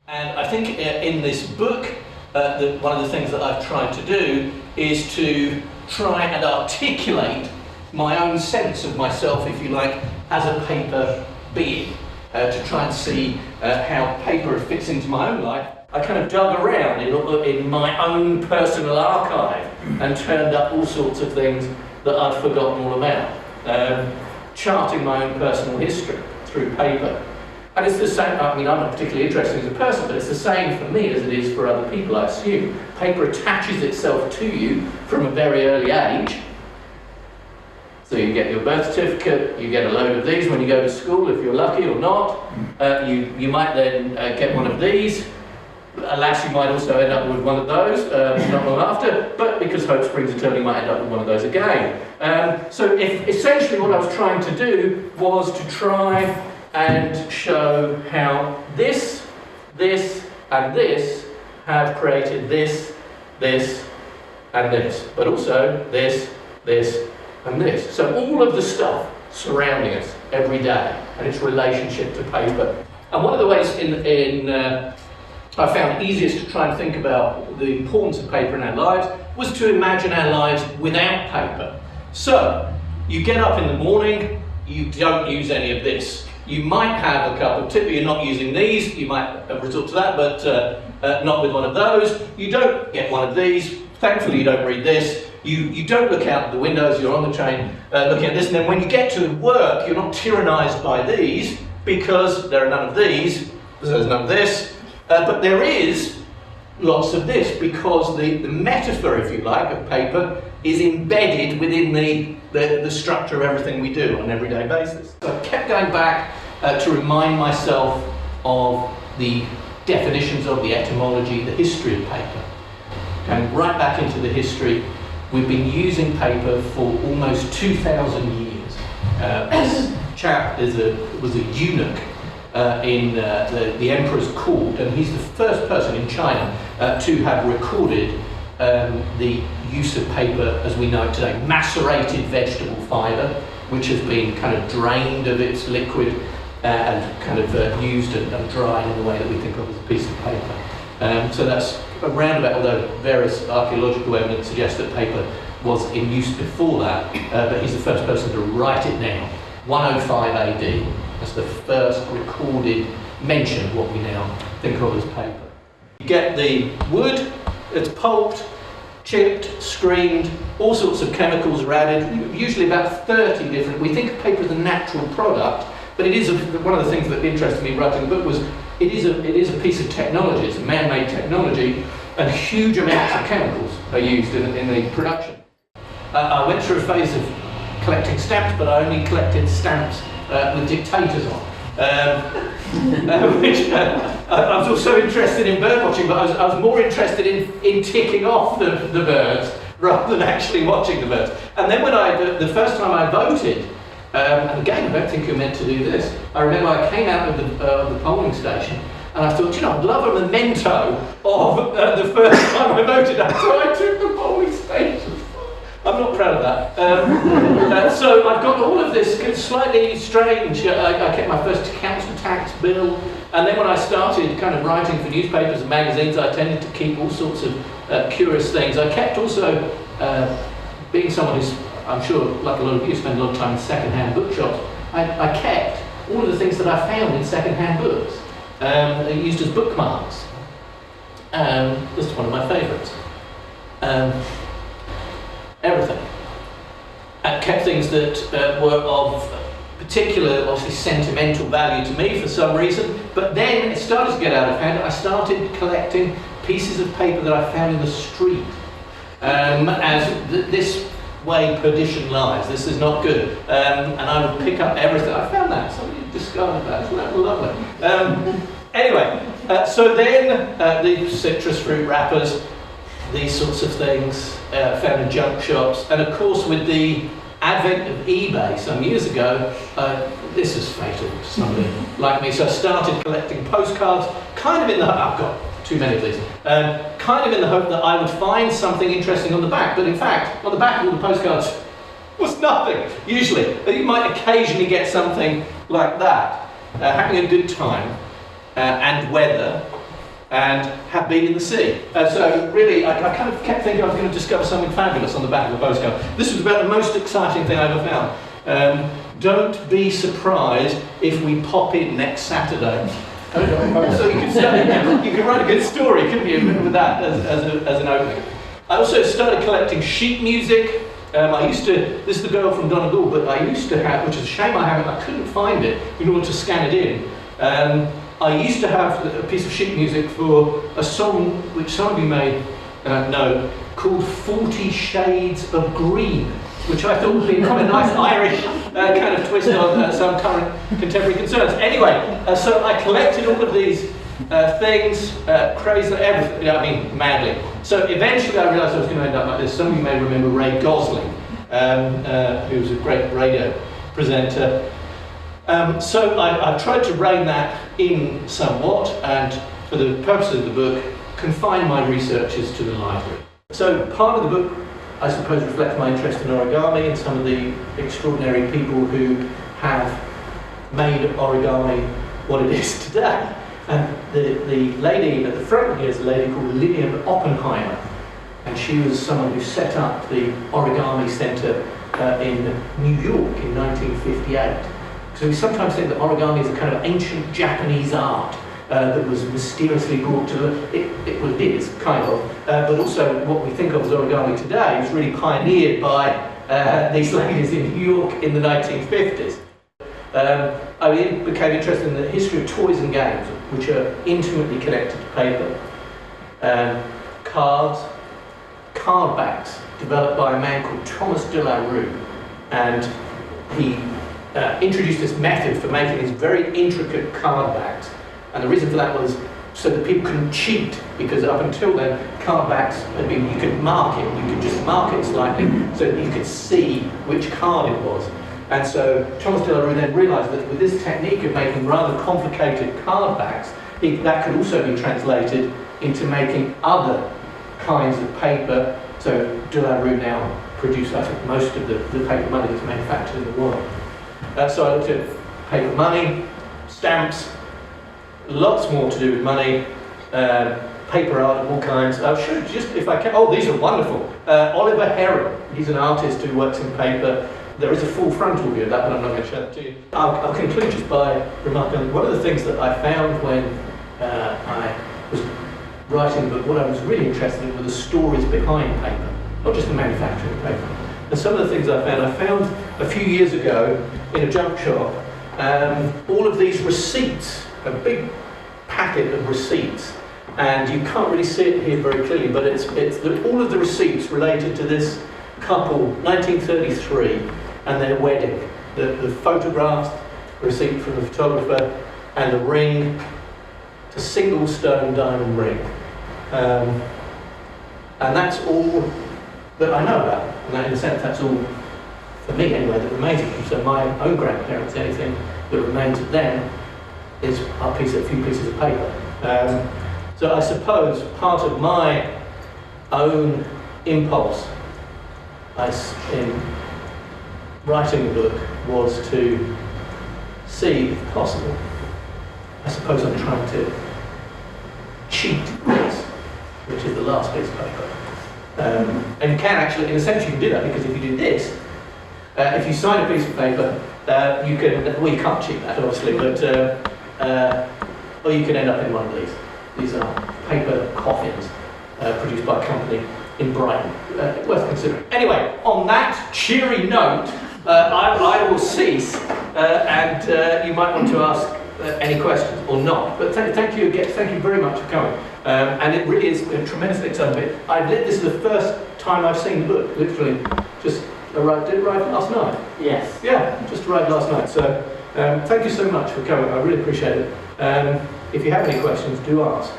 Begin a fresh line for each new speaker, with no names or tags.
And I think in this book, one of the things that I've tried to do is to try and articulate my own sense of myself, if you like, as a paper being, to try and see how paper fits into my own life. I kind of dug around in my own personal archive and turned up all sorts of things that I'd forgotten all about, charting my own personal history through paper. And it's the same, I mean, I'm not particularly interested as a person, but it's the same for me as it is for other people, I assume. Paper attaches itself to you from a very early age. So you get your birth certificate, you get a load of these when you go to school, if you're lucky or not. You might then get one of these. Alas, you might also end up with one of those, not long after, but because hope springs eternal, you might end up with one of those again. So essentially what I was trying to do was to try and show how this, and this have created this, and this, but also this, and this. So all of the stuff surrounding us every day and its relationship to paper. And one of the ways I found easiest to try and think about the importance of paper in our lives was to imagine our lives without paper. So you get up in the morning, you don't use any of this. You might have a cup of tea, but you're not using these. You might resort to that, but not with one of those. You don't get one of these. Thankfully, you don't read this. You don't look out the windows. You're on the train looking at this. And then when you get to work, you're not tyrannised by these because there are none of these. There's none of this. But there is lots of this because the metaphor, if you like, of paper is embedded within the structure of everything we do on an everyday basis. So I kept going back to remind myself of the definitions of the etymology, the history of paper. Going right back into the history, we've been using paper for almost 2,000 years. This chap was a eunuch in the emperor's court, and he's the first person in China to have recorded the use of paper as we know it today. Macerated vegetable fibre, which has been kind of drained of its liquid and kind of used and dried in the way that we think of as a piece of paper. So that's around about, although various archaeological evidence suggests that paper was in use before that, but he's the first person to write it down. 105 AD. That's the first recorded mention of what we now think of as paper. You get the wood, it's pulped, chipped, screened, all sorts of chemicals are added, usually about 30 different. We think of paper as a natural product, but it is one of the things that interested me writing the book was it is a piece of technology, it's a man-made technology, and huge amounts of chemicals are used in the production. I went through a phase of collecting stamps, but I only collected stamps with dictators on. Which I was also interested in bird watching, but I was more interested in ticking off the birds rather than actually watching the birds. And then when the first time I voted, and again I don't think you're meant to do this, I remember I came out of the polling station and I thought, I'd love a memento of the first time I voted. So I took the polling station. I'm not proud of that. So I've got all of this slightly strange. I kept my first council tax bill, and then when I started kind of writing for newspapers and magazines, I tended to keep all sorts of curious things. I kept also, being someone who's, I'm sure, like a lot of you, spend a lot of time in second-hand bookshops, I kept all of the things that I found in second-hand books, used as bookmarks. This is one of my favourites. Everything. I kept things that were of particular, obviously sentimental value to me for some reason, but then it started to get out of hand. I started collecting pieces of paper that I found in the street. This way perdition lies, this is not good. And I would pick up everything. I found that, somebody discarded that, isn't that lovely? Anyway, so then the citrus fruit wrappers, these sorts of things, found in junk shops, and of course with the advent of eBay some years ago, this is fatal to somebody like me, so I started collecting postcards, kind of in the hope, I've got too many of these, kind of in the hope that I would find something interesting on the back, but in fact, on the back of all the postcards was nothing, usually. You might occasionally get something like that, having a good time, and weather, and have been in the sea. So really, I kind of kept thinking I was going to discover something fabulous on the back of a postcard. This was about the most exciting thing I ever found. Don't be surprised if we pop in next Saturday. So you could write a good story, couldn't you, with that as an opening. I also started collecting sheet music. This is the girl from Donegal, but I used to have, which is a shame I couldn't find it in order to scan it in. I used to have a piece of sheet music for a song which some of you may know, called 40 Shades of Green, which I thought would be quite a nice Irish kind of twist on some current contemporary concerns. Anyway, so I collected all of these things, crazily, everything, madly. So eventually I realised I was going to end up like this. Some of you may remember Ray Gosling, who was a great radio presenter. So I tried to rein that in somewhat, and for the purposes of the book, confine my researches to the library. So part of the book, I suppose, reflects my interest in origami and some of the extraordinary people who have made origami what it is today. And the lady at the front here is a lady called Lillian Oppenheimer, and she was someone who set up the Origami Centre in New York in 1958. So we sometimes think that origami is a kind of ancient Japanese art that was mysteriously brought to well, it is, kind of, but also what we think of as origami today was really pioneered by these ladies in New York in the 1950s. I became interested in the history of toys and games, which are intimately connected to paper. Cards, card backs, developed by a man called Thomas de la Rue, and he introduced this method for making these very intricate card backs, and the reason for that was so that people couldn't cheat, because up until then card backs had been, you could mark it, you could just mark it slightly so that you could see which card it was. And so Thomas de la Rue then realised that with this technique of making rather complicated card backs, that could also be translated into making other kinds of paper. So de la Rue now produces, I think, most of the paper money that's manufactured in the world. So I looked at paper money, stamps, lots more to do with money, paper art of all kinds. I should just, if I can, oh, these are wonderful. Oliver Heron, he's an artist who works in paper. There is a full frontal view of that, but I'm not going to show that to you. I'll conclude just by remarking one of the things that I found when I was writing the book, what I was really interested in were the stories behind paper, not just the manufacturing of paper. And some of the things I found a few years ago in a junk shop, all of these receipts, a big packet of receipts, and you can't really see it here very clearly, but all of the receipts related to this couple, 1933, and their wedding. The photographs, receipt from the photographer, and the ring, a single stone diamond ring. And that's all that I know about. And that, in a sense, that's all, for me anyway, that remains of them. So my own grandparents, anything that remains of them is a few pieces of paper. So I suppose part of my own impulse in writing the book was to see, if possible, I suppose I'm trying to cheat this, which is the last piece of paper. And you can actually, in a sense, you can do that, because if you do this, if you sign a piece of paper, you can, well, you can't cheat that, obviously, but or you can end up in one of these. These are paper coffins produced by a company in Brighton. Worth considering. Anyway, on that cheery note, I will cease, and you might want to ask any questions or not. But thank you again. Thank you very much for coming. And it really is a tremendously exciting bit. This is the first time I've seen the book. Literally, just arrived. Did it arrive last night?
Yes.
Yeah, just arrived last night. So thank you so much for coming. I really appreciate it. If you have any questions, do ask.